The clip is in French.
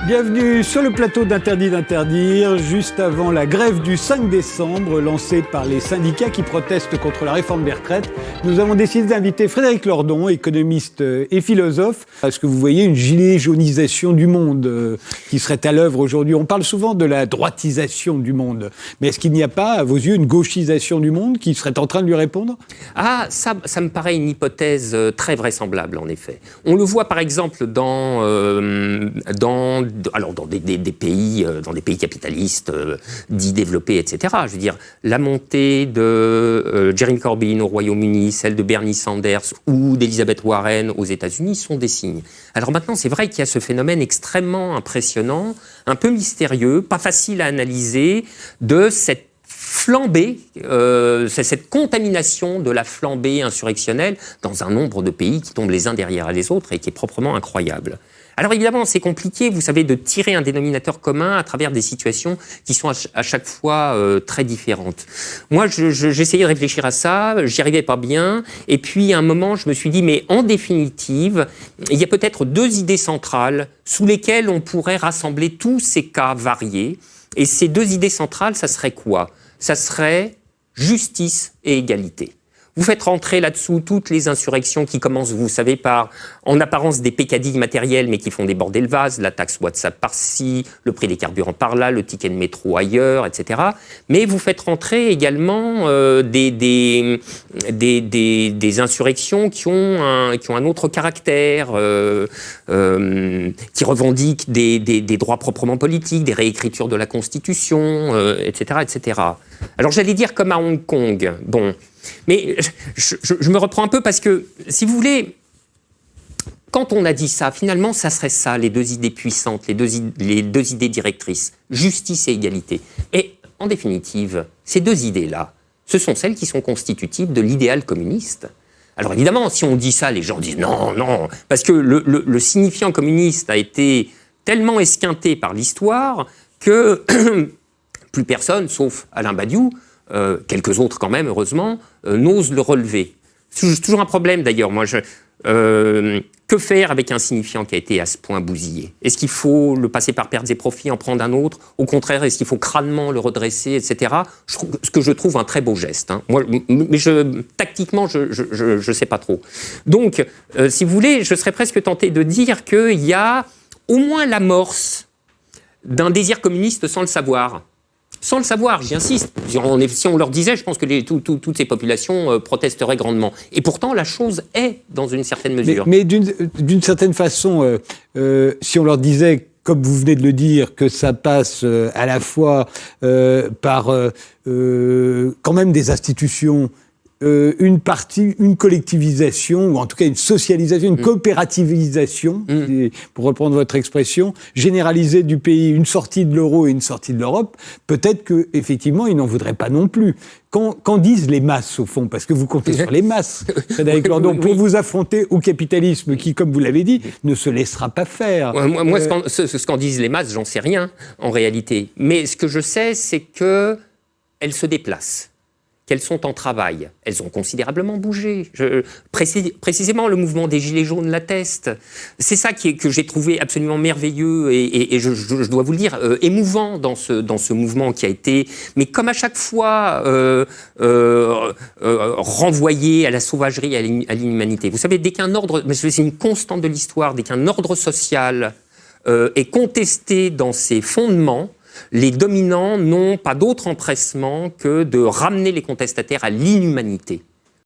Bienvenue sur le plateau d'Interdit d'interdire, juste avant la grève du 5 décembre lancée par les syndicats qui protestent contre la réforme des retraites. Nous avons décidé d'inviter Frédéric Lordon, économiste et philosophe. Est-ce que vous voyez une gilet jaunisation du monde qui serait à l'œuvre aujourd'hui? On parle souvent de la droitisation du monde, mais est-ce qu'il n'y a pas, à vos yeux, une gauchisation du monde qui serait en train de lui répondre? Ah, ça me paraît une hypothèse très vraisemblable, en effet. On le voit, par exemple, dans des pays capitalistes dits développés, etc. Je veux dire, la montée de Jeremy Corbyn au Royaume-Uni, celle de Bernie Sanders ou d'Elizabeth Warren aux États-Unis sont des signes. Alors maintenant, c'est vrai qu'il y a ce phénomène extrêmement impressionnant, un peu mystérieux, pas facile à analyser, de cette flambée, cette contamination de la flambée insurrectionnelle dans un nombre de pays qui tombent les uns derrière les autres et qui est proprement incroyable. Alors évidemment, c'est compliqué, vous savez, de tirer un dénominateur commun à travers des situations qui sont à chaque fois très différentes. Moi, j'essayais de réfléchir à ça, j'y arrivais pas bien, et puis à un moment, je me suis dit, mais en définitive, il y a peut-être deux idées centrales sous lesquelles on pourrait rassembler tous ces cas variés, et ces deux idées centrales, ça serait quoi? Ça serait justice et égalité. Vous faites rentrer là-dessous toutes les insurrections qui commencent, vous savez, par, en apparence, des peccadilles matérielles, mais qui font déborder le vase, la taxe WhatsApp par-ci, le prix des carburants par-là, le ticket de métro ailleurs, etc. Mais vous faites rentrer également des insurrections qui ont un autre caractère, qui revendiquent des droits proprement politiques, des réécritures de la Constitution, etc., etc. Alors j'allais dire comme à Hong Kong, bon... Mais je me reprends un peu parce que, si vous voulez, quand on a dit ça, finalement, ça serait ça, les deux idées puissantes, les deux idées directrices, justice et égalité. Et en définitive, ces deux idées-là, ce sont celles qui sont constitutives de l'idéal communiste. Alors évidemment, si on dit ça, les gens disent non, non, parce que le signifiant communiste a été tellement esquinté par l'histoire que plus personne, sauf Alain Badiou, quelques autres quand même, heureusement, n'osent le relever. C'est toujours un problème d'ailleurs. Moi, que faire avec un signifiant qui a été à ce point bousillé? Est-ce qu'il faut le passer par pertes et profits, en prendre un autre? Au contraire, est-ce qu'il faut crânement le redresser, etc. Ce que je trouve un très beau geste. Hein. Moi, mais tactiquement, je sais pas trop. Donc, si vous voulez, je serais presque tenté de dire qu'il y a au moins l'amorce d'un désir communiste sans le savoir. Sans le savoir, j'y insiste. Si on leur disait, je pense que toutes ces populations protesteraient grandement. Et pourtant, la chose est, dans une certaine mesure. Mais d'une certaine façon, si on leur disait, comme vous venez de le dire, que ça passe à la fois par quand même des institutions, une collectivisation, ou en tout cas une socialisation, une coopérativisation, pour reprendre votre expression, généralisée du pays, une sortie de l'euro et une sortie de l'Europe, peut-être qu'effectivement, ils n'en voudraient pas non plus. Qu'en disent les masses, au fond? Parce que vous comptez sur les masses, Frédéric Lordon, pour vous affronter au capitalisme qui, comme vous l'avez dit, ne se laissera pas faire. Moi, ce qu'en disent les masses, j'en sais rien, en réalité. Mais ce que je sais, c'est qu'elles se déplacent, qu'elles sont en travail. Elles ont considérablement bougé. Précisément, le mouvement des Gilets jaunes l'atteste. C'est ça que j'ai trouvé absolument merveilleux et je dois vous le dire, émouvant dans ce mouvement qui a été, mais comme à chaque fois, renvoyé à la sauvagerie, à l'inhumanité. Vous savez, dès qu'un ordre, mais c'est une constante de l'histoire, dès qu'un ordre social est contesté dans ses fondements, les dominants n'ont pas d'autre empressement que de ramener les contestataires à l'inhumanité.